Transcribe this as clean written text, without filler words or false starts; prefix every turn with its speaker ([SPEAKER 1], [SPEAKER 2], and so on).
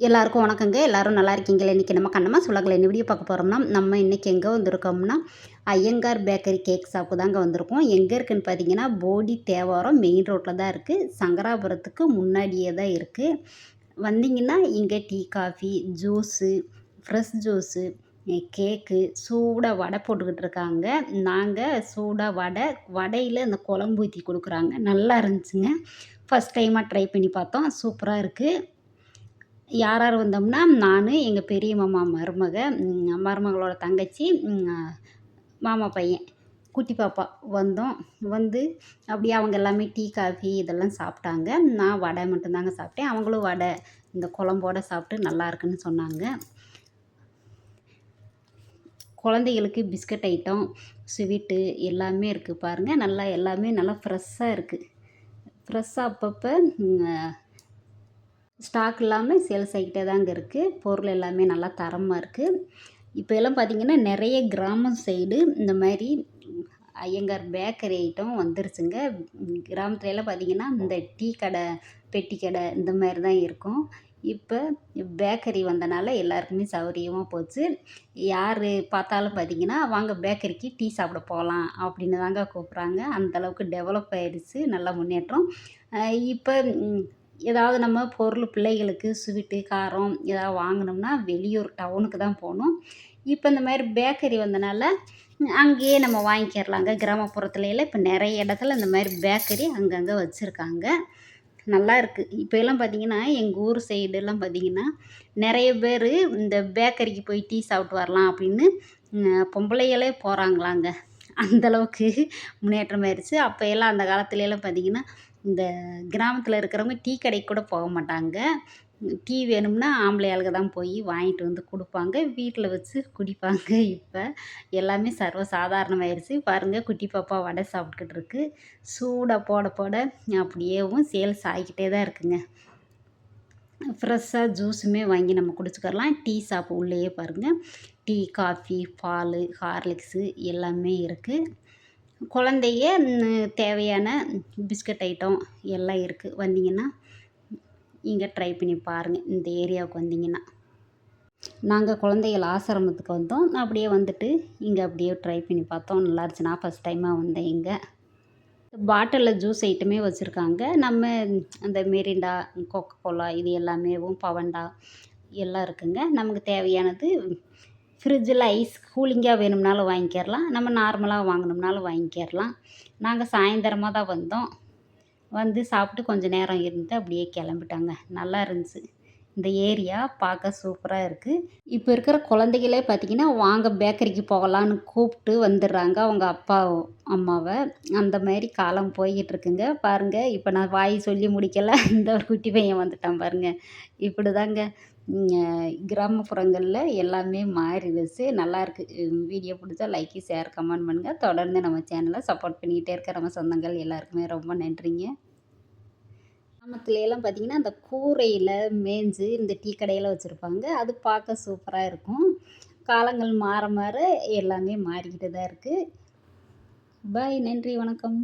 [SPEAKER 1] எல்லாருக்கும் வணக்கங்க. எல்லாரும் நல்லா இருக்கீங்களா? இன்னைக்கு நம்ம கண்ணம்மா சுலகல என்ன வீடியோ பார்க்க போறோம்னா, நம்ம இன்னைக்கு எங்க வந்திருக்கோம்னா, ஐயங்கார் பேக்கரி கேக் ஷாப்பு தாங்க வந்திருக்கோம். எங்க இருக்குன்னு பார்த்தீங்கன்னா, போடி தேவாரம் மெயின் ரோட்ல தான் இருக்கு. சங்கராபுரத்துக்கு முன்னாடியே தான் இருக்கு. வந்தீங்கன்னா, இங்க tea, coffee, juice, fresh juice, cake, சூடா வடை போட்டுக்கிட்டு இருக்காங்க. நாங்க சூடா வடை, வடையில இந்த குழம்பு ஊத்தி குடுக்குறாங்க. நல்லா இருந்துச்சுங்க. ஃபர்ஸ்ட் டைமா ட்ரை பண்ணி பார்த்தோம். சூப்பரா இருக்கு. யார் யார் வந்தோம்னா, நானு, எங்க பெரிய மாமா மருமக, மருமகளோட தங்கச்சி, மாமா பையன், குட்டி பாப்பா வந்தோம். வந்து அப்படியே அவங்க எல்லாமே டீ, காஃபி இதெல்லாம் சாப்பிட்டாங்க. நான் வடை மட்டும் தாங்க சாப்பிட்டேன். அவங்களும் வடை இந்த குழம்போட சாப்பிட்டு நல்லா இருக்குன்னு சொன்னாங்க. குழந்தைகளுக்கு பிஸ்கட் ஐட்டம், ஸ்வீட்டு எல்லாமே இருக்கு பாருங்க. நல்லா எல்லாமே நல்லா ஃப்ரெஷ்ஷா இருக்கு. ஃப்ரெஷ்ஷா அப்பப்போ ஸ்டாக் இல்லாம சேல்ஸ் ஆகிட்டே தாங்க இருக்குது. பொருள் எல்லாமே நல்லா தரமாக இருக்குது. இப்போ எல்லாம் பார்த்திங்கன்னா நிறைய கிராமம் சைடு இந்த மாதிரி ஐயங்கார் பேக்கரி ஐட்டம் வந்துருச்சுங்க. கிராமத்துலலாம் பார்த்திங்கன்னா இந்த டீ கடை, பெட்டி கடை இந்த மாதிரி தான் இருக்கும். இப்போ பேக்கரி வந்தனால எல்லாருக்குமே சௌகரியமாக போச்சு. யார் பார்த்தாலும் பார்த்திங்கன்னா வாங்க பேக்கரிக்கு டீ சாப்பிட போகலாம் அப்படின்னு தாங்க கூப்பிட்றாங்க. அந்தளவுக்கு டெவலப் ஆகிடுச்சு, நல்ல முன்னேற்றம். இப்போ ஏதாவது நம்ம பொருள் பிள்ளைகளுக்கு ஸ்வீட்டு, காரம் ஏதாவது வாங்கணும்னா வெளியூர் டவுனுக்கு தான் போகணும். இப்போ இந்த மாதிரி பேக்கரி வந்தனால அங்கேயே நம்ம வாங்கிக்கிறலாங்க. கிராமப்புறத்துலலாம் இப்போ நிறைய இடத்துல இந்த மாதிரி பேக்கரி அங்கங்கே வச்சுருக்காங்க. நல்லா இருக்குது. இப்போ எல்லாம் பார்த்திங்கன்னா எங்கள் ஊர் சைடெல்லாம் பார்த்திங்கன்னா நிறைய பேர் இந்த பேக்கரிக்கு போய் டீ சாப்பிட்டு வரலாம் அப்படின்னு பொம்பளைகளே போகிறாங்களாங்க. அந்தளவுக்கு முன்னேற்றம் ஆயிடுச்சு. அப்போ எல்லாம் அந்த காலத்துலலாம் பார்த்திங்கன்னா இந்த கிராமத்தில் இருக்கிறவங்க டீ கடைக்கு கூட போக மாட்டாங்க. டீ வேணும்னா ஆம்பளை ஆளுங்க தான் போய் வாங்கிட்டு வந்து கொடுப்பாங்க. வீட்டில் வச்சு குடிப்பாங்க. இப்போ எல்லாமே சர்வசாதாரணமாயிருச்சு. பாருங்கள், குட்டி பாப்பா வடை சாப்பிட்டுக்கிட்டு இருக்கு. சூடாக போட போட அப்படியேவும் சேல்ஸ் ஆகிக்கிட்டே தான் இருக்குங்க. ஃப்ரெஷ்ஷாக ஜூஸுமே வாங்கி நம்ம குடிச்சுக்கிறலாம். டீ ஷாப்பு உள்ளேயே பாருங்கள். டீ, காஃபி, பால், ஹார்லிக்ஸு எல்லாமே இருக்குது. குழந்தைங்க தேவையான பிஸ்கட் ஐட்டம் எல்லாம் இருக்குது. வந்தீங்கன்னா இங்கே ட்ரை பண்ணி பாருங்கள். இந்த ஏரியாவுக்கு வந்தீங்கன்னா. நாங்கள் குழந்தைகள் ஆசிரமத்துக்கு வந்தோம். அப்படியே வந்துட்டு இங்கே அப்படியே ட்ரை பண்ணி பார்த்தோம். நல்லா இருந்துச்சு. நான் ஃபஸ்ட் டைமாக வந்தேன் இங்கே. பாட்டிலில் ஜூஸ் ஐட்டமே வச்சுருக்காங்க. நம்ம அந்த மிரிண்டா, கொக்கோ கோலா இது எல்லாமேவும் பவண்டா எல்லாம் இருக்குங்க. நமக்கு தேவையானது ஃப்ரிட்ஜில் ஐஸ் கூலிங்காக வேணும்னாலும் வாங்கிக்கிறலாம். நம்ம நார்மலாக வாங்கணும்னாலும் வாங்கிக்கிறலாம். நாங்கள் சாயந்தரமாக தான் வந்தோம். வந்து சாப்பிட்டு கொஞ்சம் நேரம் இருந்து அப்படியே கிளம்பிட்டாங்க. நல்லா இருந்துச்சு. இந்த ஏரியா பார்க்க சூப்பராக இருக்குது. இப்போ இருக்கிற குழந்தைகளே பார்த்திங்கன்னா வாங்க பேக்கரிக்கு போகலான்னு கூப்பிட்டு வந்துடுறாங்க அவங்க அப்பா அம்மாவை. அந்த மாதிரி காலம் போய்கிட்டு இருக்குங்க. பாருங்கள், இப்போ நான் வாய் சொல்லி முடிக்கலை, இந்த ஒரு குட்டி பையன் வந்துட்டான் பாருங்கள். இப்படி தாங்க கிராமப்புறங்களில் எல்லாமே மாறிடுச்சு. நல்லாயிருக்கு. வீடியோ பிடிச்சா லைக்கு, ஷேர், கமெண்ட் பண்ணுங்கள். தொடர்ந்து நம்ம சேனலை சப்போர்ட் பண்ணிக்கிட்டே இருக்க நம்ம சொந்தங்கள் எல்லாருக்குமே ரொம்ப நன்றிங்க. கிராமத்துலலாம் பார்த்திங்கன்னா அந்த கூரையில் மேய்ஞ்சு இந்த டீ கடையில் வச்சுருப்பாங்க. அது பார்க்க சூப்பராக இருக்கும். காலங்கள் மாற மாற எல்லாமே மாறிக்கிட்டு தான் இருக்குது. பாய், நன்றி, வணக்கம்.